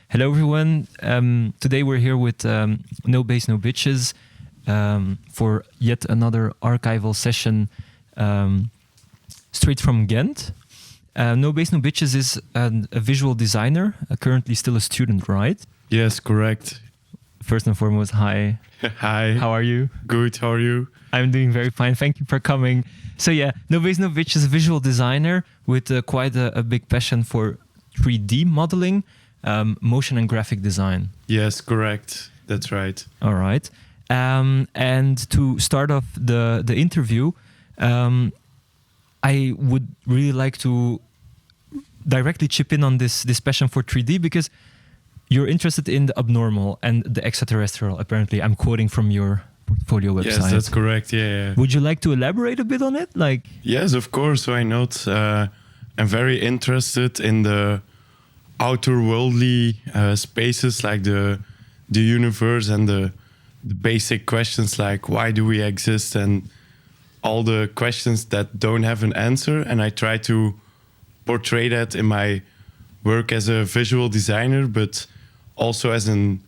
Hello everyone, today we're here with No Bass, No Bitches for yet another archival session straight from Ghent. No Bass, No Bitches is a visual designer, currently still a student, right? Yes, correct. First and foremost, hi. Hi. How are you? Good, how are you? I'm doing very fine, thank you for coming. So yeah, No Bass, No Bitches is a visual designer with quite a big passion for 3D modeling. Motion and graphic design. Yes, correct. That's right. All right. And to start off the interview, I would really like to directly chip in on this passion for 3D because you're interested in the abnormal and the extraterrestrial, apparently. I'm quoting from your portfolio website. Yes, that's correct. Yeah. Would you like to elaborate a bit on it? Yes, of course. Why not? I'm very interested in the outer-worldly spaces like the universe and the basic questions like why do we exist and all the questions that don't have an answer. And I try to portray that in my work as a visual designer, but also as an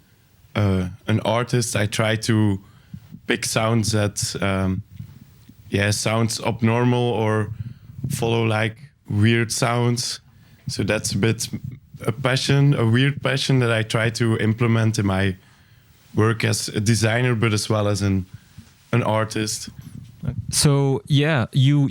artist. I try to pick sounds that sounds abnormal or follow like weird sounds. So that's a bit a weird passion that I try to implement in my work as a designer, but as well as an artist. So yeah, you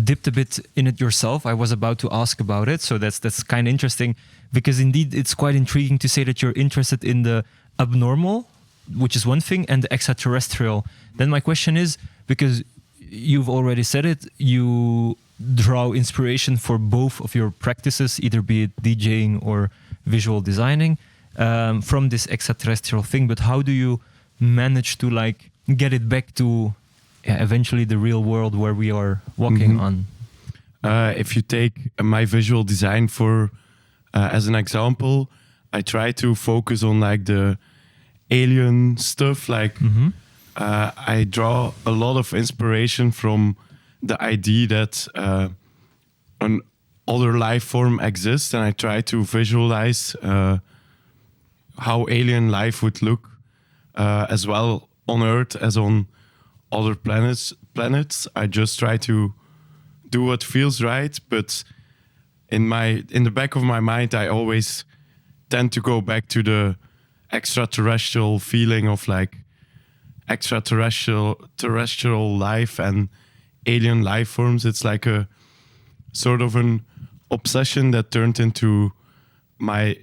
dipped a bit in it yourself. I was about to ask about it, so that's kind of interesting because indeed it's quite intriguing to say that you're interested in the abnormal, which is one thing, and the extraterrestrial. Then my question is, because you've already said it, you draw inspiration for both of your practices, either be it DJing or visual designing, from this extraterrestrial thing. But how do you manage to get it back to eventually the real world where we are walking on? If you take my visual design for as an example, I try to focus on the alien stuff. I draw a lot of inspiration from the idea that an other life form exists, and I try to visualize how alien life would look as well on Earth as on other planets. I just try to do what feels right, but in the back of my mind, I always tend to go back to the extraterrestrial feeling of terrestrial life and alien life forms. It's like a sort of an obsession that turned into my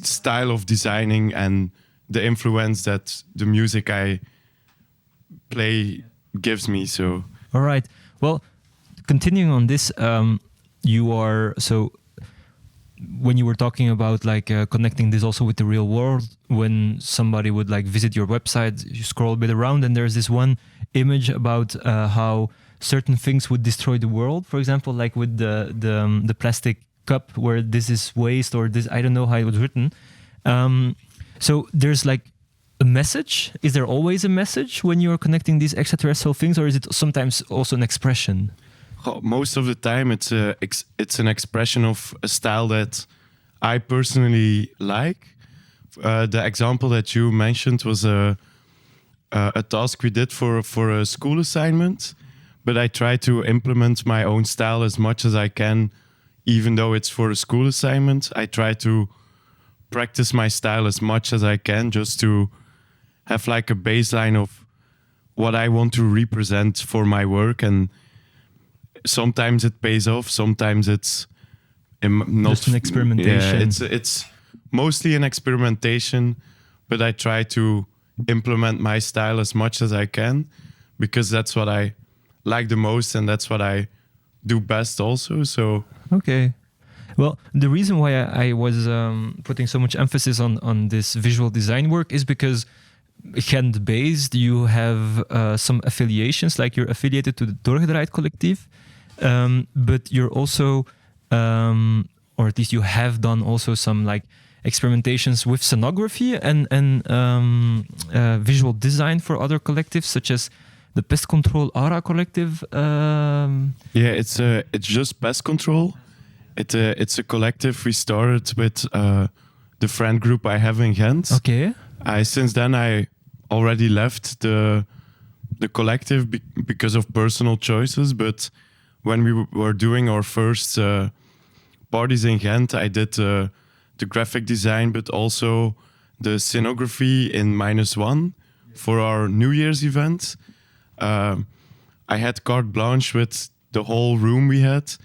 style of designing and the influence that the music I play gives me. So all right, well, continuing on this, when you were talking about connecting this also with the real world, when somebody would visit your website, you scroll a bit around and there's this one image about how certain things would destroy the world. For example, with the plastic cup where this is waste, or this, I don't know how it was written. So there's a message. Is there always a message when you're connecting these extraterrestrial things, or is it sometimes also an expression? Most of the time it's an expression of a style that I personally like. The example that you mentioned was a task we did for a school assignment, but I try to implement my own style as much as I can, even though it's for a school assignment. I try to practice my style as much as I can, just to have a baseline of what I want to represent for my work. And sometimes it pays off, sometimes it's not. Just an experimentation. Yeah, it's mostly an experimentation, but I try to implement my style as much as I can, because that's what I like the most and that's what I do best also. So okay. Well, the reason why I was putting so much emphasis on this visual design work is because Ghent based, you have some affiliations, like you're affiliated to the Doorgedraaid collective, but you're also, or at least you have done also some like experimentations with scenography and visual design for other collectives, such as the Pest Control Aura collective. Yeah, it's just Pest Control. It's a collective we started with the friend group I have in Ghent. Okay. Since then I already left the collective because of personal choices. But when we were doing our first parties in Ghent, I did the graphic design, but also the scenography in -1 for our New Year's event. I had carte blanche with the whole room we had.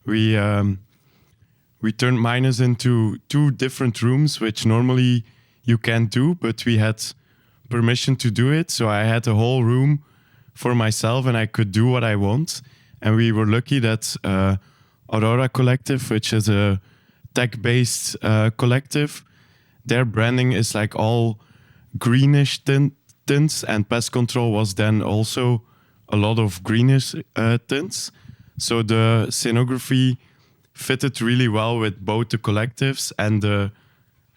We turned Minus into 2 different rooms, which normally you can't do, but we had permission to do it. So I had a whole room for myself and I could do what I want. And we were lucky that Aurora Collective, which is a tech-based collective, their branding is like all greenish tints, and Pest Control was then also a lot of greenish tints. So the scenography fitted really well with both the collectives and the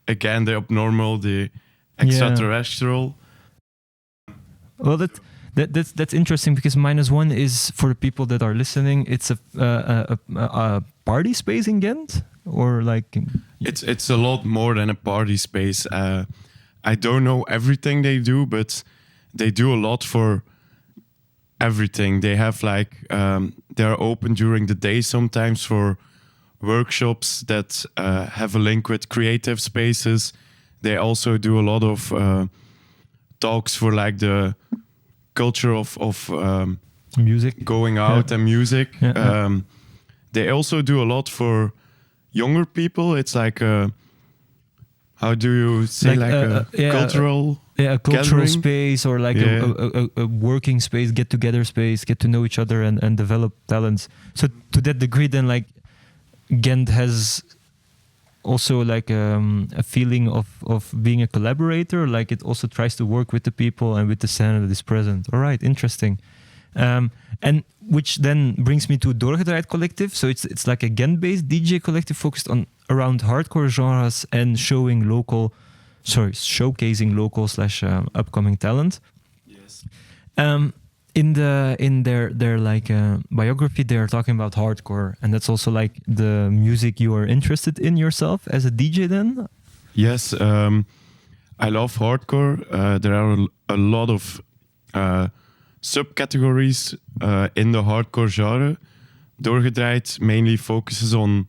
abnormal, the extraterrestrial. Well, that's interesting, because -1 is, for the people that are listening, it's a party space in Ghent, or like it's a lot more than a party space. I don't know everything they do, but they do a lot for everything. They have like they're open during the day sometimes for workshops that have a link with creative spaces. They also do a lot of talks for like the culture of music, going out and music. They also do a lot for younger people. It's like how do you say, like a cultural a cultural gathering space, or like a working space, get together space, get to know each other and develop talents. So to that degree, then like Ghent has also like a feeling of being a collaborator, like it also tries to work with the people and with the scene that is present. All right, interesting. And which then brings me to Doorgedraaid Collective. So it's like a Ghent-based DJ collective focused on around hardcore genres and showcasing local / upcoming talent. Yes. In their like biography, they are talking about hardcore, and that's also like the music you are interested in yourself as a DJ. Then, yes, I love hardcore. There are a lot of subcategories in the hardcore genre. Doorgedraaid mainly focuses on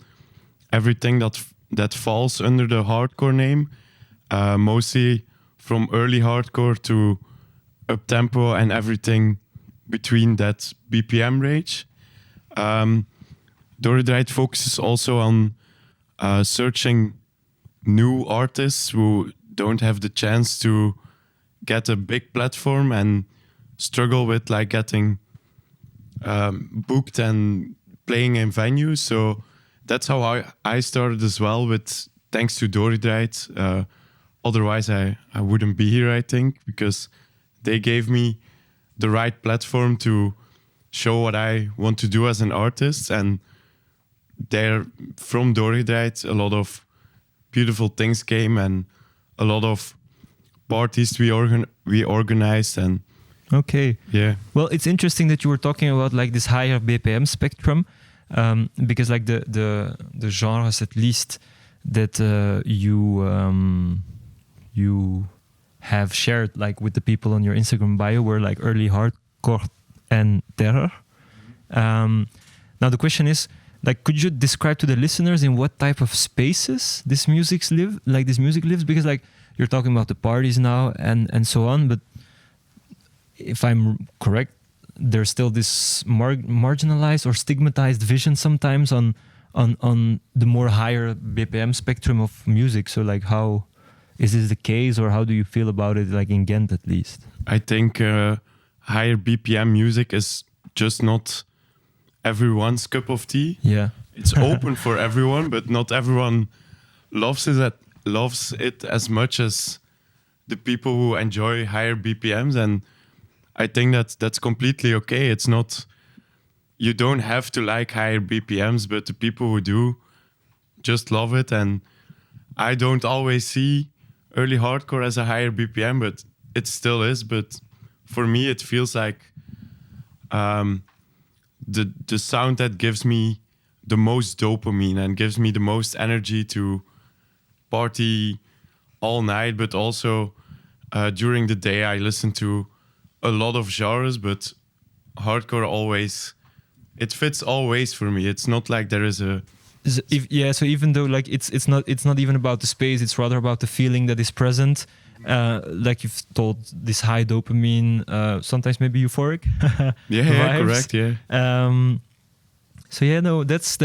everything that falls under the hardcore name, mostly from early hardcore to uptempo and everything between that BPM range. Doorgedraaid focuses also on searching new artists who don't have the chance to get a big platform and struggle with like getting booked and playing in venues. So that's how I started as well, with thanks to Doorgedraaid. Otherwise I wouldn't be here, I think, because they gave me the right platform to show what I want to do as an artist. And there, from Doorgedraaid, a lot of beautiful things came, and a lot of parties we organized. And okay, yeah. Well, it's interesting that you were talking about like this higher BPM spectrum, because like the genres, at least, that you have shared like with the people on your Instagram bio were like early hardcore and terror. Now the question is, like, could you describe to the listeners in what type of spaces this music lives? Because like you're talking about the parties now and so on, but if I'm correct, there's still this marginalized or stigmatized vision sometimes on the more higher BPM spectrum of music. So like, how is this the case, or how do you feel about it, like in Ghent at least? I think higher BPM music is just not everyone's cup of tea. Yeah. It's open for everyone, but not everyone loves it as much as the people who enjoy higher BPMs, and I think that's completely okay. It's not, you don't have to like higher BPMs, but the people who do just love it. And I don't always see early hardcore as a higher BPM, but it still is. But for me, it feels like the sound that gives me the most dopamine and gives me the most energy to party all night. But also during the day, I listen to a lot of genres, but hardcore always, it fits always for me. It's not like there is a... So even though like it's not even about the space, it's rather about the feeling that is present. Like you've told, this high dopamine, sometimes maybe euphoric. Yeah, correct. Yeah. So yeah, no, that's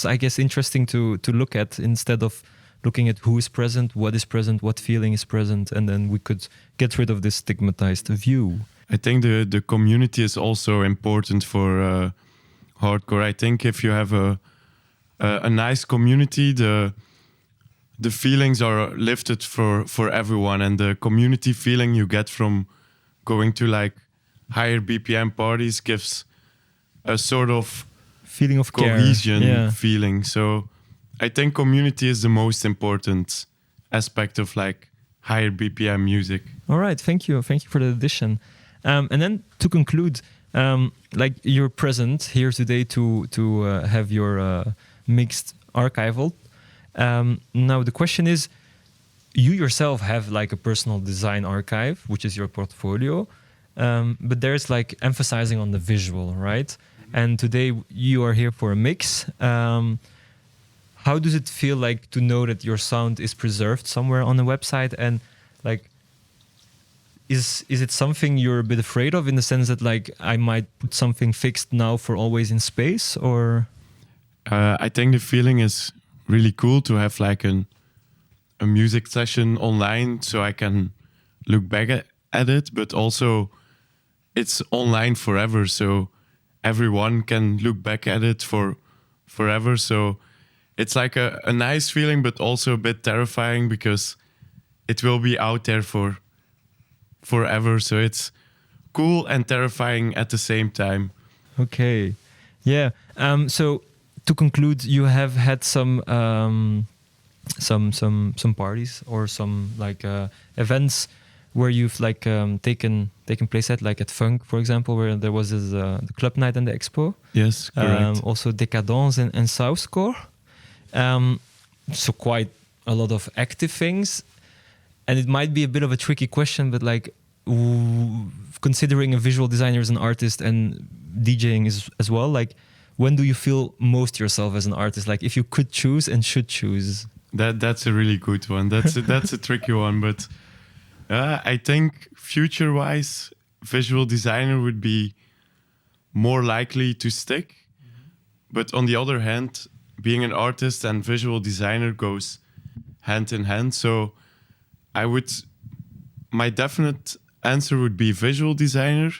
I guess interesting to look at, instead of looking at who is present, what feeling is present, and then we could get rid of this stigmatized view. I think the community is also important for hardcore. I think if you have a nice community, the feelings are lifted for everyone, and the community feeling you get from going to like higher BPM parties gives a sort of feeling of cohesion feeling. So I think community is the most important aspect of like higher BPM music. All right, thank you for the addition. And then to conclude, like you're present here today to have your mixed archival. Now the question is, you yourself have like a personal design archive, which is your portfolio, but there's like emphasizing on the visual, right? And today you are here for a mix. How does it feel like to know that your sound is preserved somewhere on the website? And like, is it something you're a bit afraid of, in the sense that like I might put something fixed now for always in space, or? I think the feeling is really cool to have like a music session online, so I can look back at it, but also it's online forever, so everyone can look back at it for forever. So it's like a nice feeling, but also a bit terrifying, because it will be out there for forever. So it's cool and terrifying at the same time. Okay, yeah. So to conclude, you have had some parties or some like events where you've like taken place at, like at Funk, for example, where there was this the club night and the expo. Yes, correct. Also Decadence and Southcore. So quite a lot of active things. And it might be a bit of a tricky question, but like considering a visual designer as an artist and DJing as well, like when do you feel most yourself as an artist? Like if you could choose and should choose. That's a really good one. That's a tricky one, but I think future-wise, visual designer would be more likely to stick. But on the other hand, being an artist and visual designer goes hand in hand. So my definite answer would be visual designer.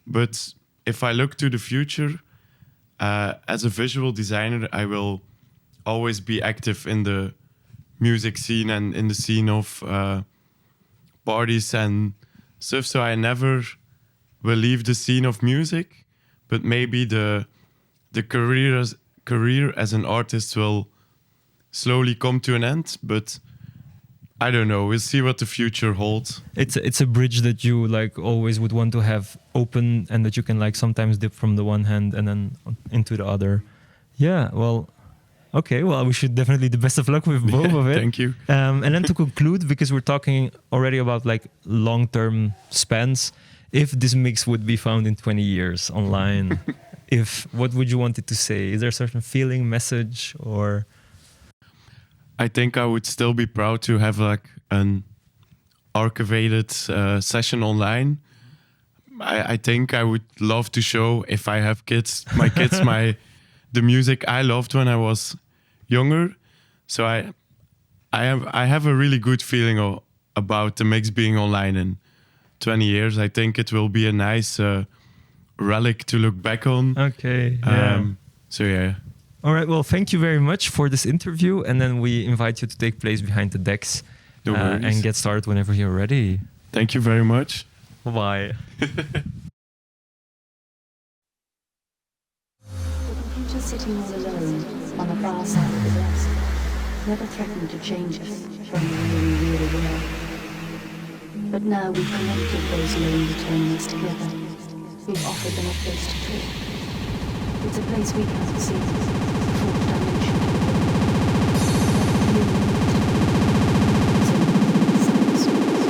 But if I look to the future, as a visual designer, I will always be active in the music scene and in the scene of parties and stuff. So I never will leave the scene of music, but maybe the career as an artist will slowly come to an end. But I don't know. We'll see what the future holds. It's a bridge that you like always would want to have open, and that you can like sometimes dip from the one hand and then into the other. Yeah. Well. Okay, well, I wish you definitely the best of luck with both of it. Thank you. And then to conclude, because we're talking already about like long-term spans, if this mix would be found in 20 years online, what would you want it to say? Is there a certain feeling, message, or? I think I would still be proud to have like an archivated session online. I think I would love to show, if I have kids, the music I loved when I was younger. So I have a really good feeling about the mix being online in 20 years. I think it will be a nice relic to look back on. Okay. Yeah. So yeah. All right. Well, thank you very much for this interview. And then we invite you to take place behind the decks No worries. And get started whenever you're ready. Thank you very much. Bye. The computer sitting all alone on the far side of the desk never threatened to change us from the way we really were. But now we've connected those lonely tones together. We've offered them a place to talk. It's a place we can't see, a fourth dimension to the world. So silence.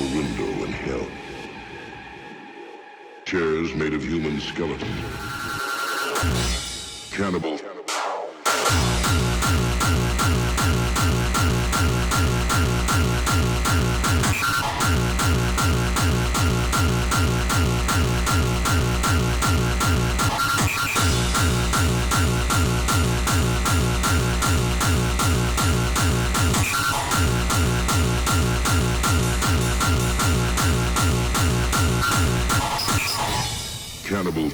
a window in hell. Chairs made of human skeletons. Cannibal. Cannibal.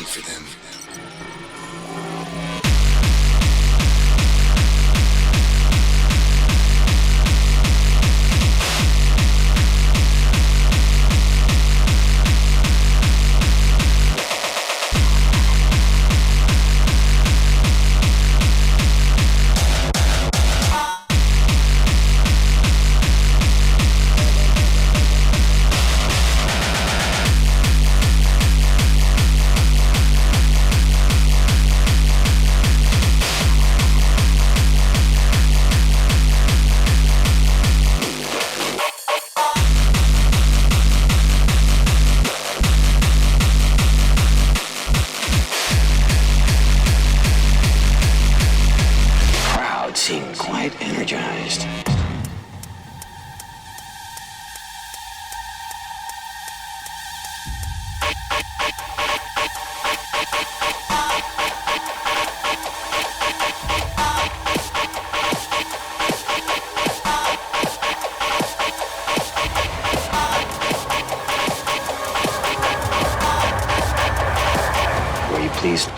for them. Seemed quite energized. Were you pleased?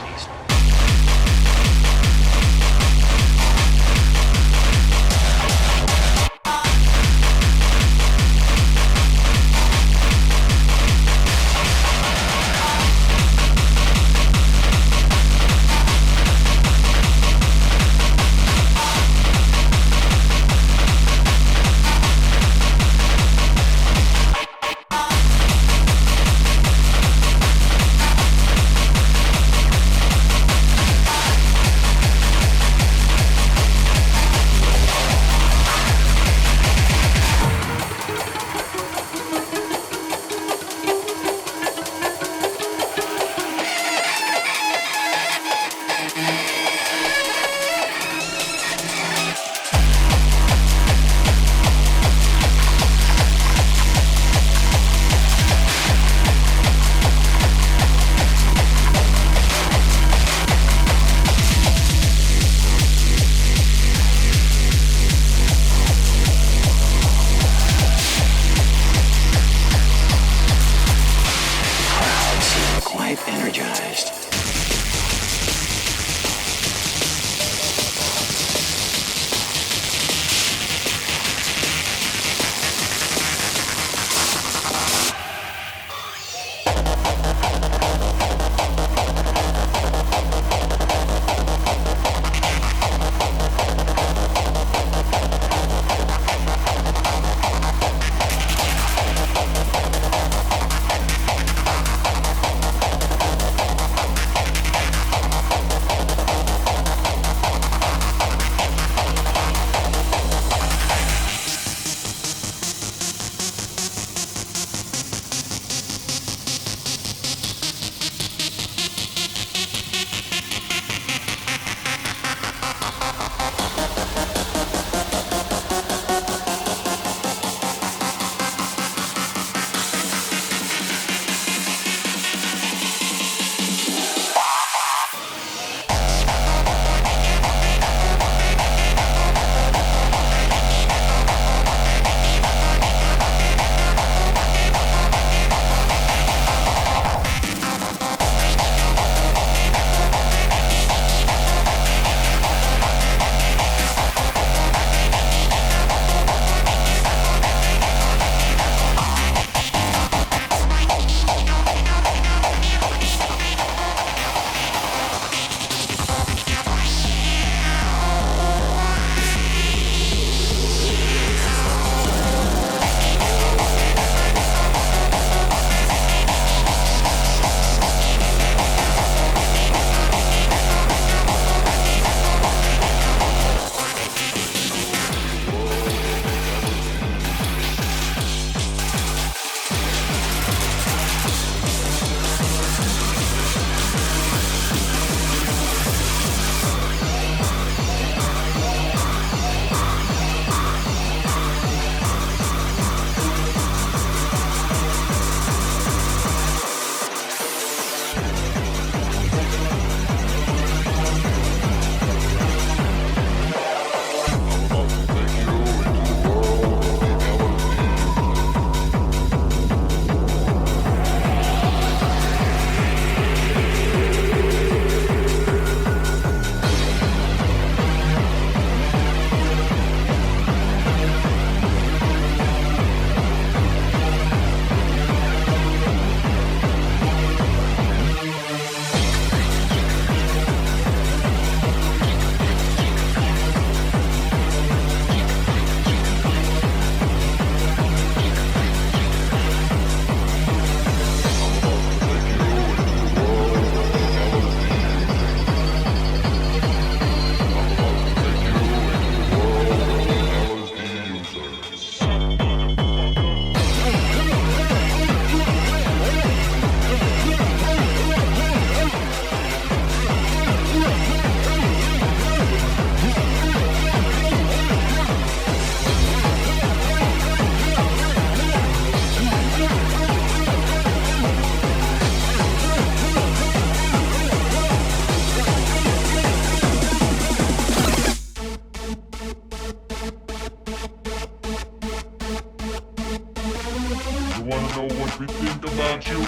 you.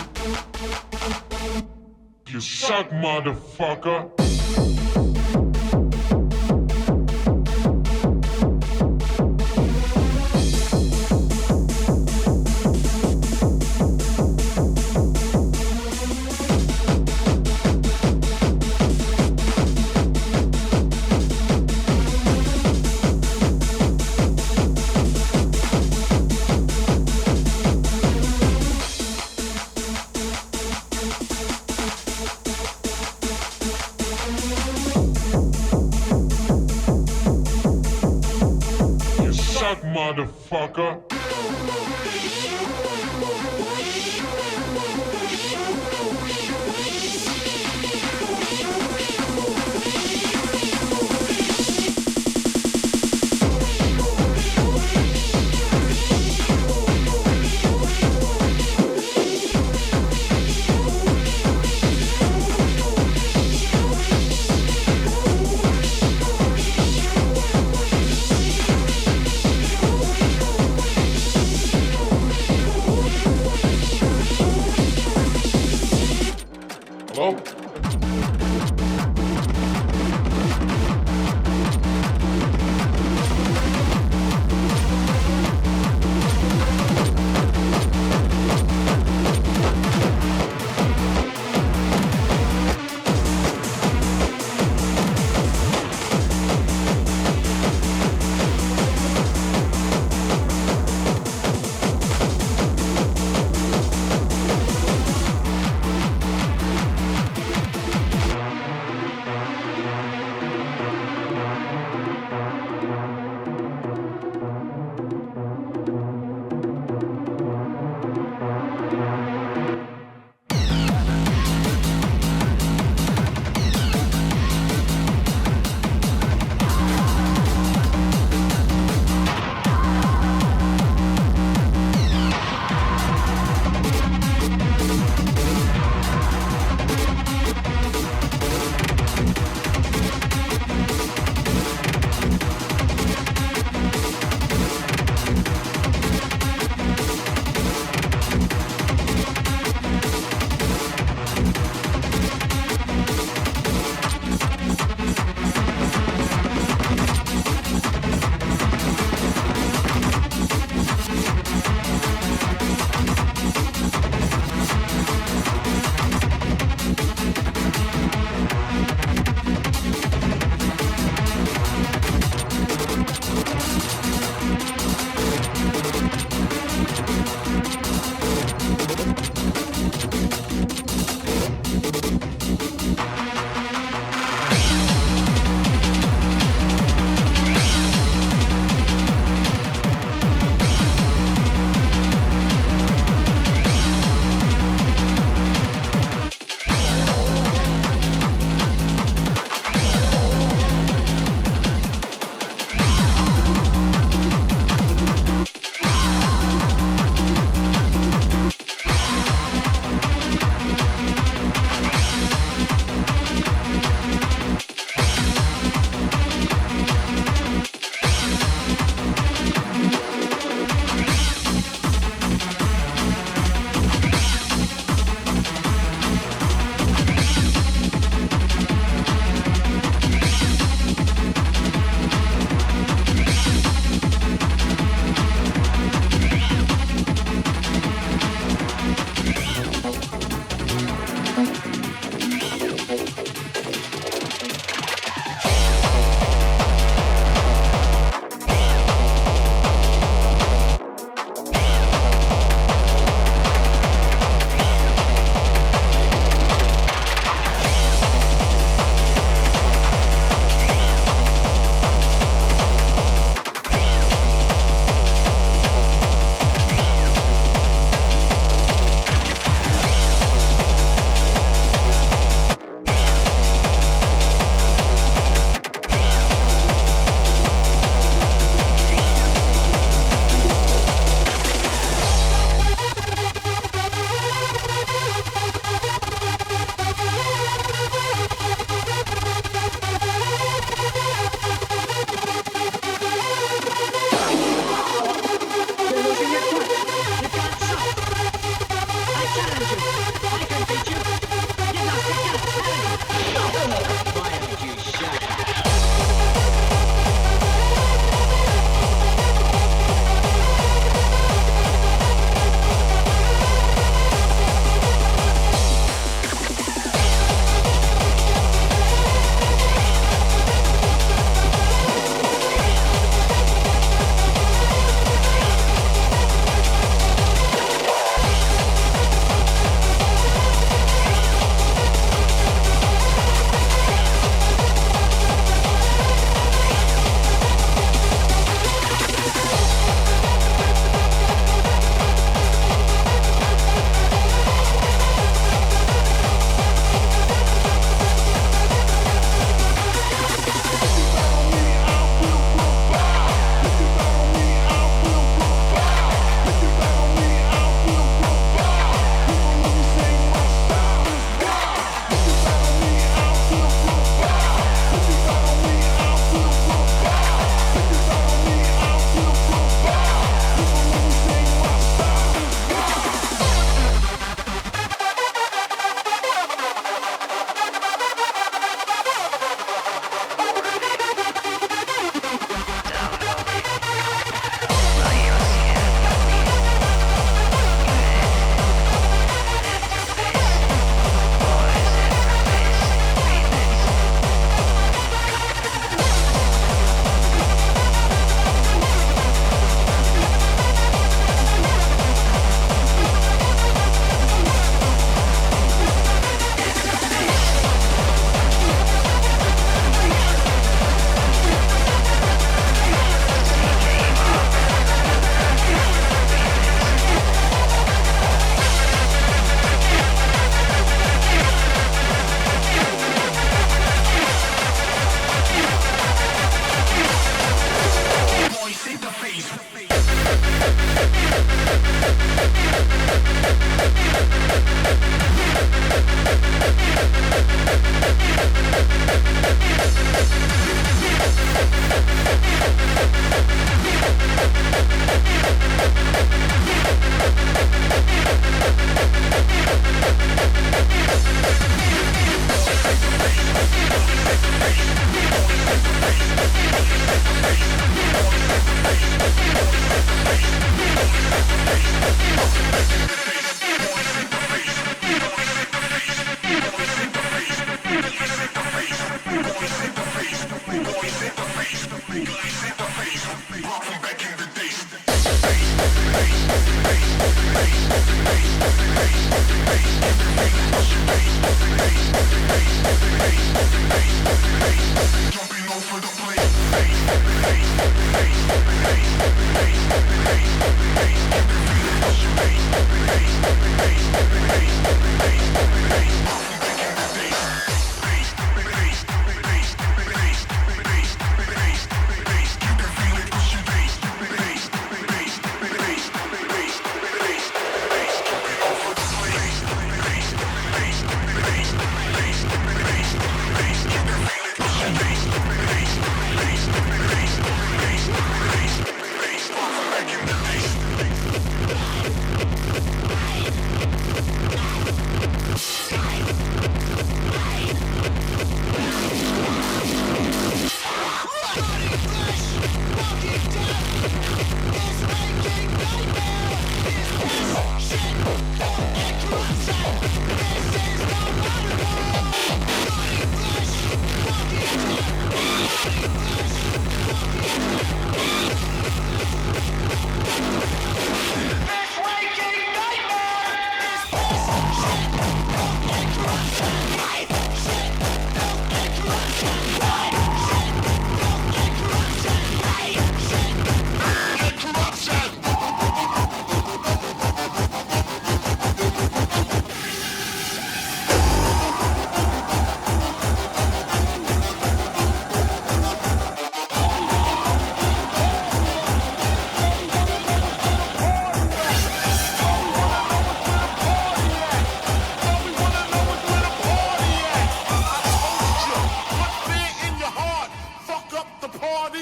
You suck, motherfucker. Motherfucker.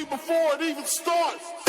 before it even starts.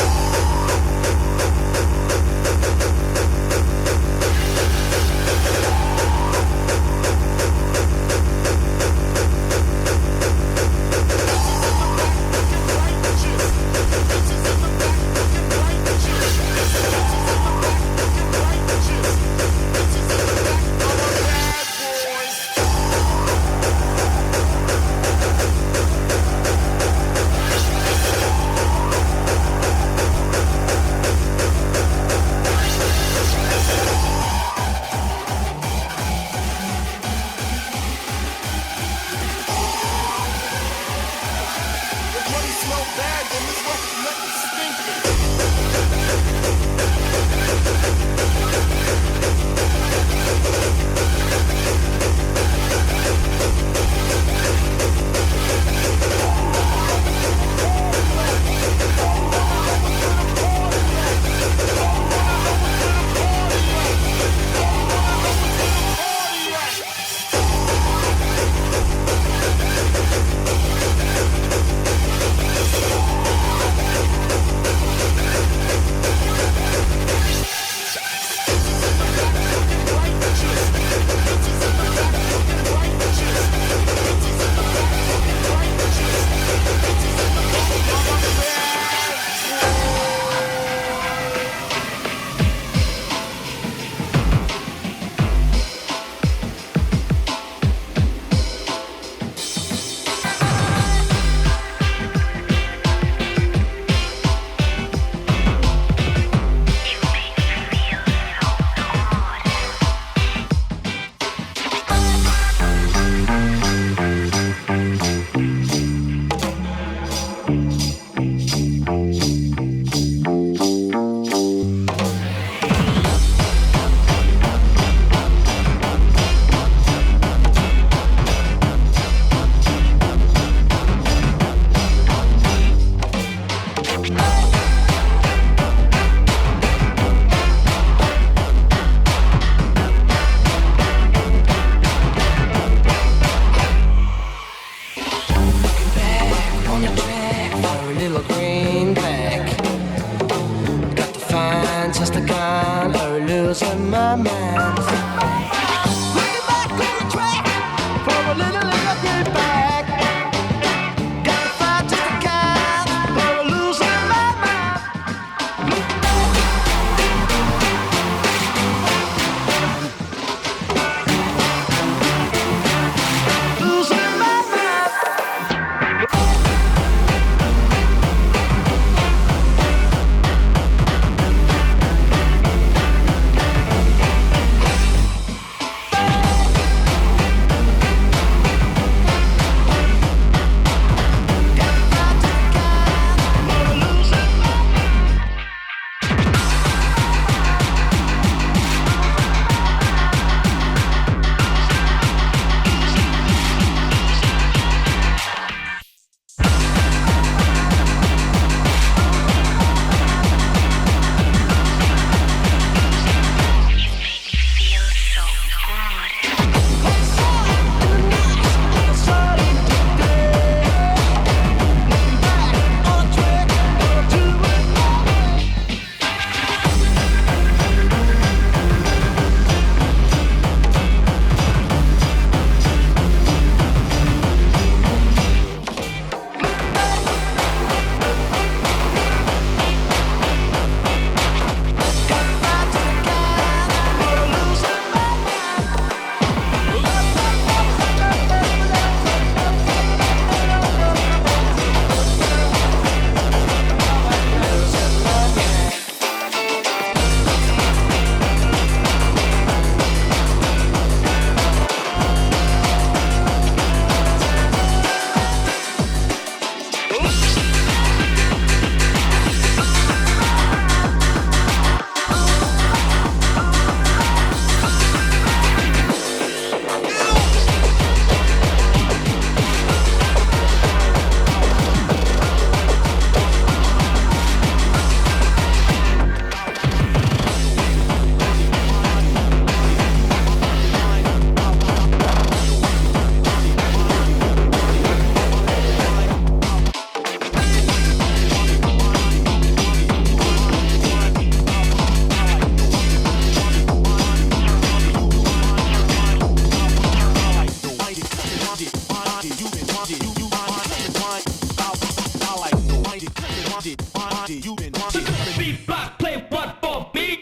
Beat block, play what for beat.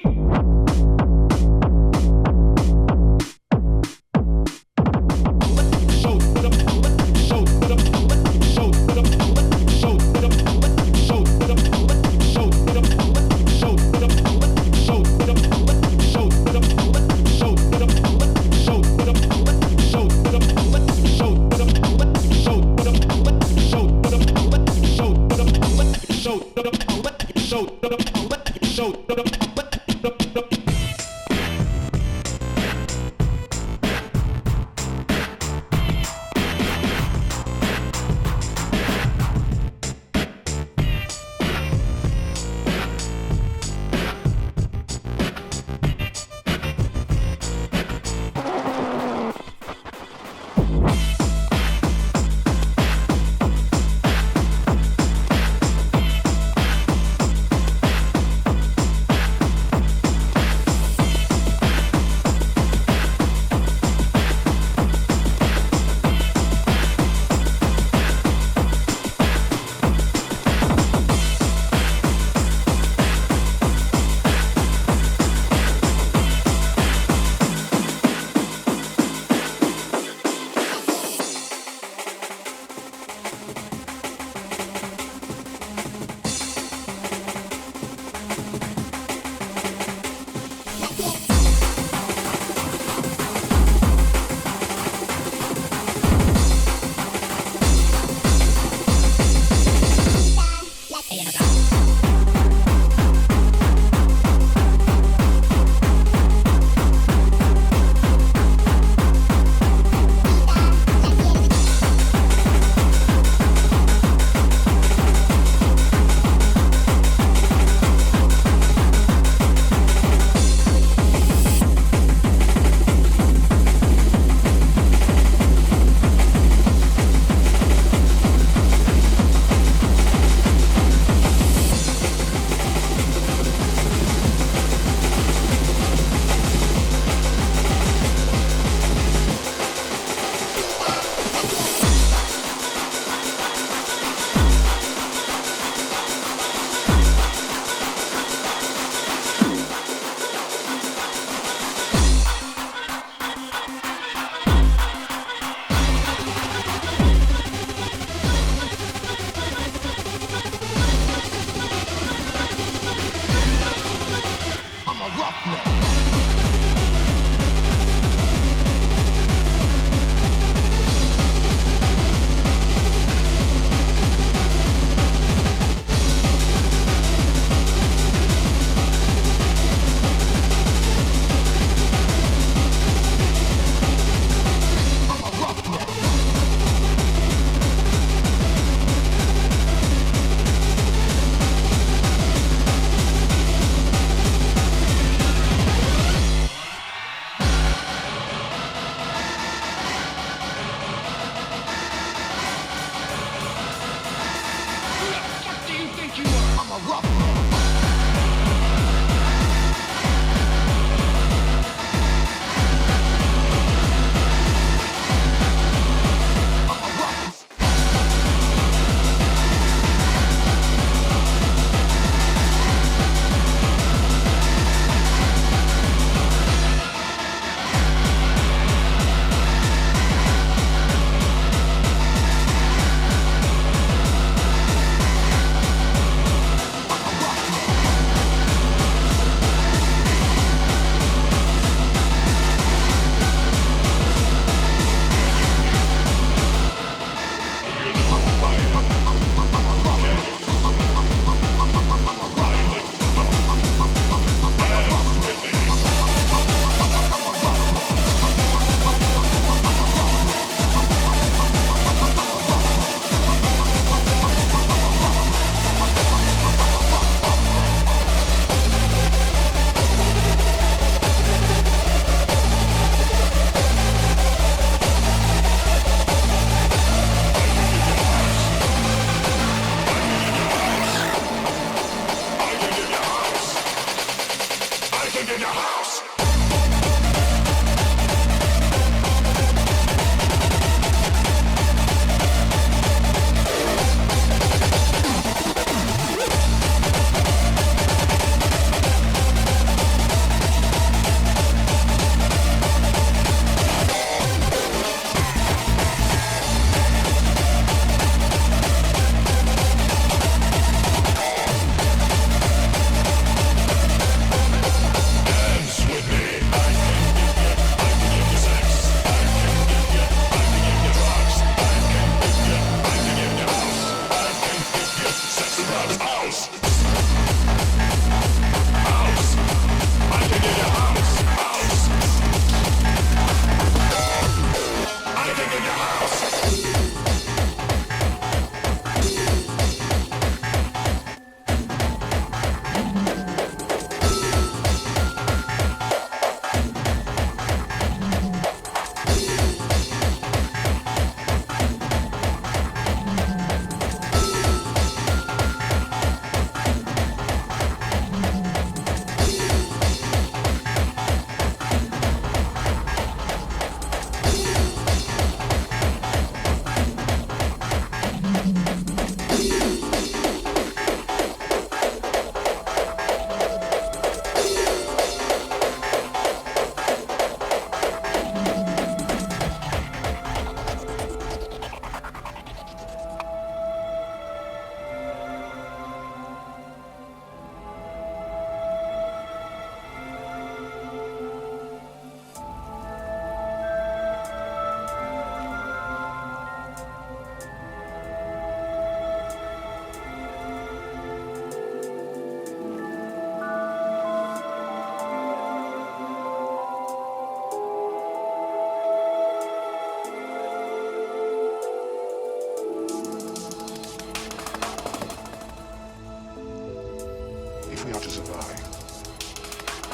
survive,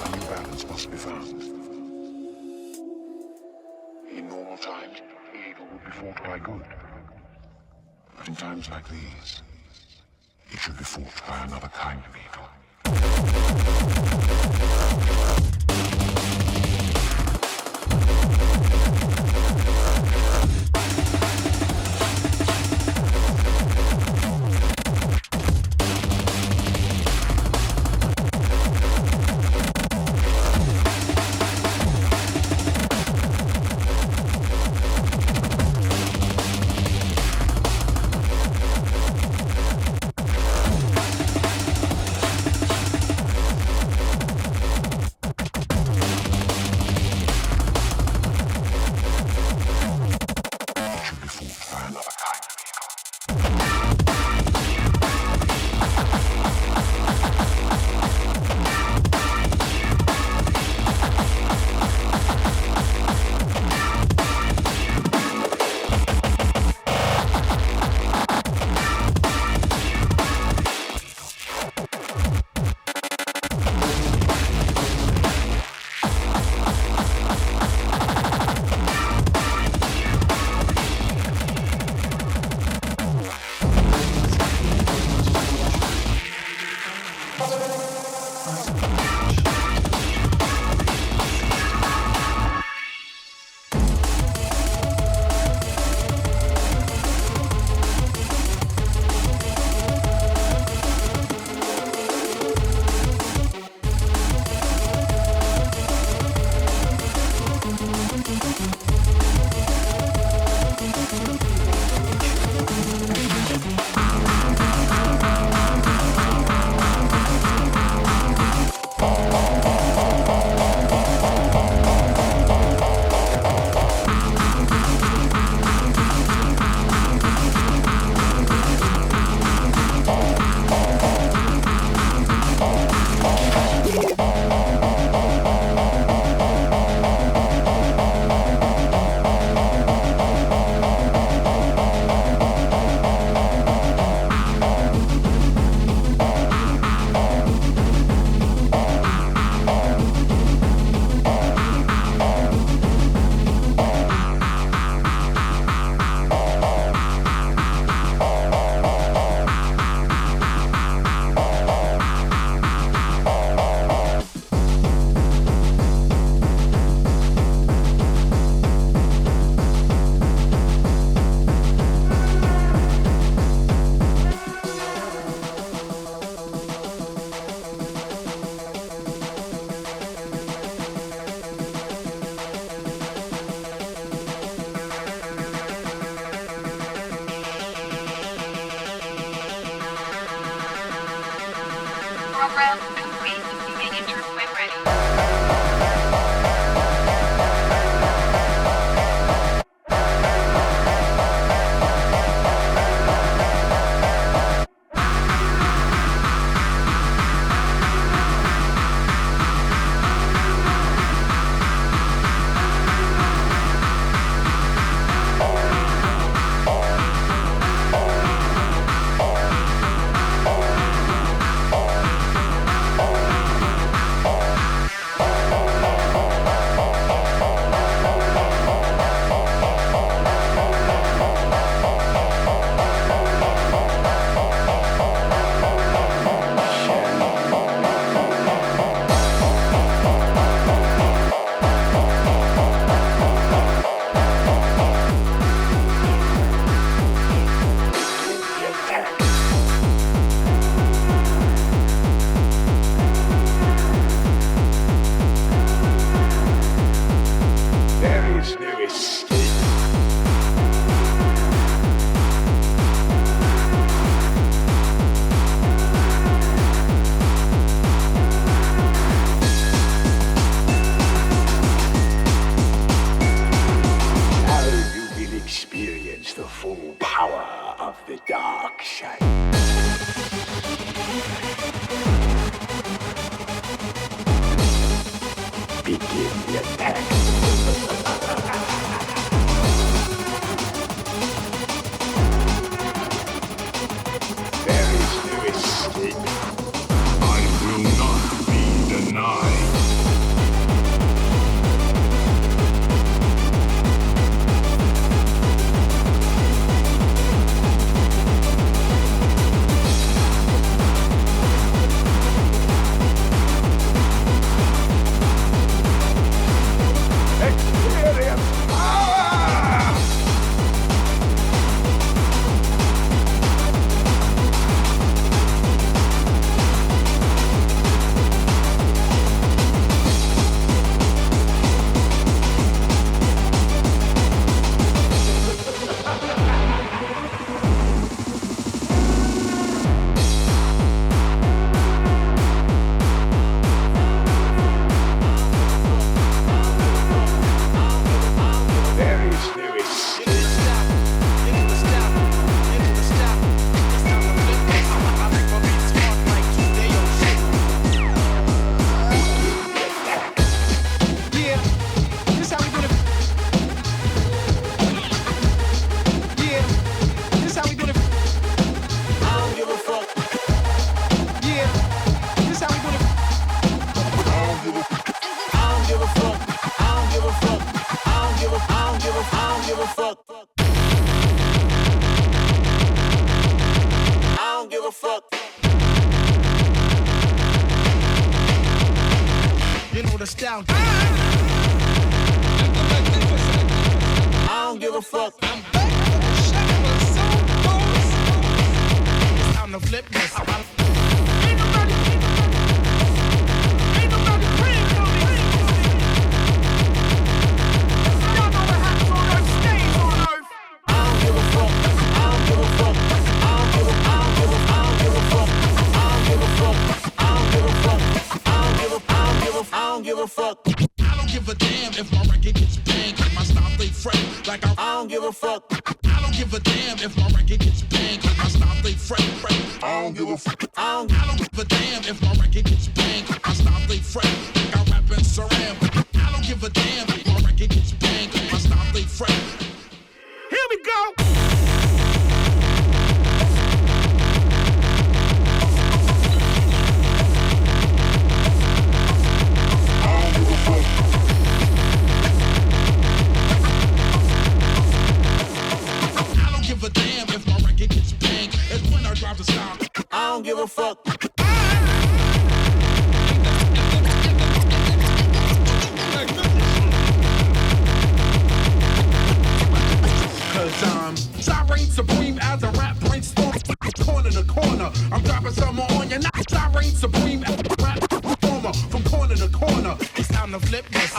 a new balance must be found. In normal times, evil would be fought by good. But in times like these, it should be fought by another kind of evil. Program complete. Miniature when ready. I will not fuck. I'm back. Shut up, so close. It's time to flip this. Ain't nobody praying for me. Y'all know what happens on earth stays on earth. I don't give a fuck. I don't give a fuck. I don't give a fuck. I don't give a fuck. I don't give a fuck. I don't give a fuck. I don't give a fuck. I don't give a fuck. I don't give a damn if my record gets banged. Cause my style stay fresh. Like I don't give a fuck. I don't give a damn if my record gets banged. Cause my style stay fresh. I don't give a fuck. I don't give a damn if my record gets banged. Cause my style stay fresh. Like I rap and surround. I don't give a damn if my record gets banged. Cause my style stay fresh. Here we go. I don't give a fuck. Cause I reign supreme as a rap brainstorm. Corner to corner, I'm dropping something on you. Not I reign supreme as a rap performer. From corner to corner, it's time to flip this.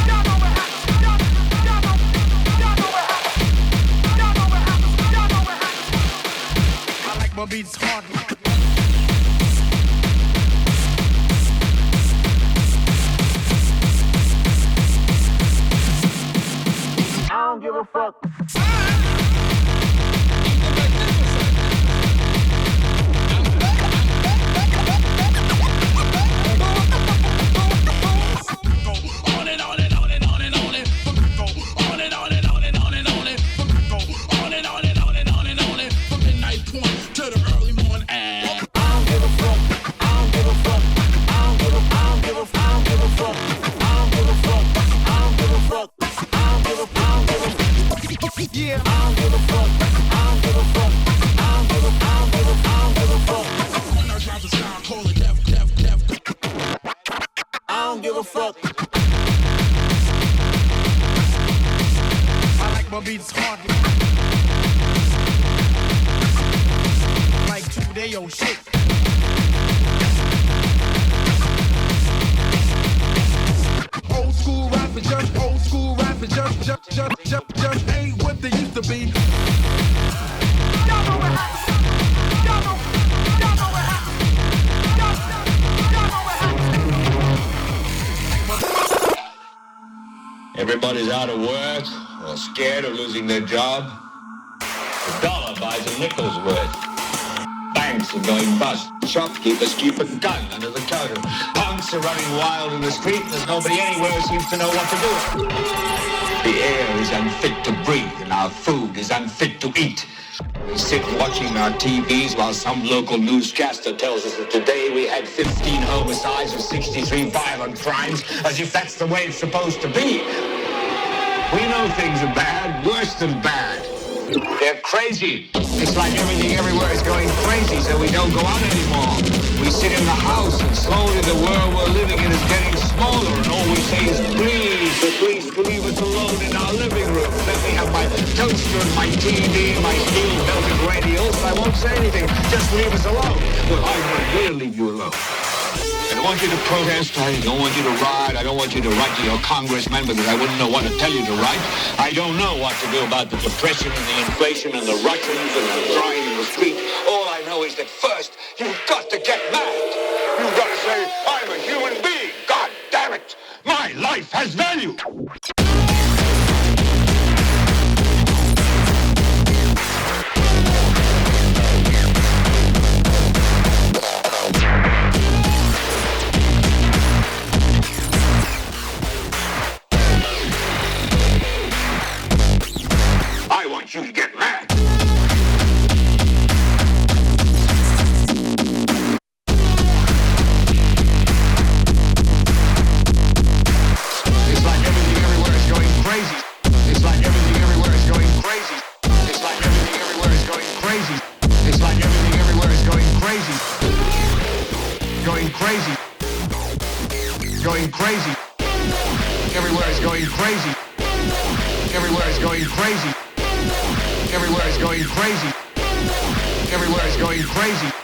Y'all know what happens. Y'all know what happens. I like my beats hard. I don't give a fuck. Yeah, I don't give a fuck. I don't give a fuck. I don't give a fuck. When I drop the sound, call it def. I don't give a fuck. I like my beats hard. Like 2-day old shit. Old school rapping, just old school rapping, just ain't what they used to be. Y'all know what happens. Y'all know what happens. Y'all know what happens. Everybody's out of work or scared of losing their job. The dollar buys a nickel's worth. Banks are going bust. Shopkeepers keep a gun under the counter. Punks are running wild in the street. There's nobody anywhere who seems to know what to do. The air is unfit to breathe and our food is unfit to eat. We sit watching our TVs while some local newscaster tells us that today we had 15 homicides and 63 violent crimes, as if that's the way it's supposed to be. We know things are bad, worse than bad. They're crazy. It's like everything everywhere is going crazy, so we don't go out anymore. We sit in the house, and slowly the world we're living in is getting smaller, and all we say is, please leave us alone in our living room. Let me have my toaster and my TV and my steel-belted radials, and I won't say anything. Just leave us alone. Well, I will leave you alone. I don't want you to protest, I don't want you to riot, I don't want you to write to your congressman because I wouldn't know what to tell you to write. I don't know what to do about the depression and the inflation and the Russians and the crying in the street. All I know is that first, you've got to get mad. You've got to say, I'm a human being. God damn it. My life has value. I want you to get mad. It's like everything everywhere is going crazy. It's like everything everywhere is going crazy. It's like everything everywhere is going crazy. It's like everything everywhere is going crazy. Going crazy. Going crazy. Everywhere is going crazy. Everywhere is going crazy. Everywhere is going crazy. Everywhere is going crazy.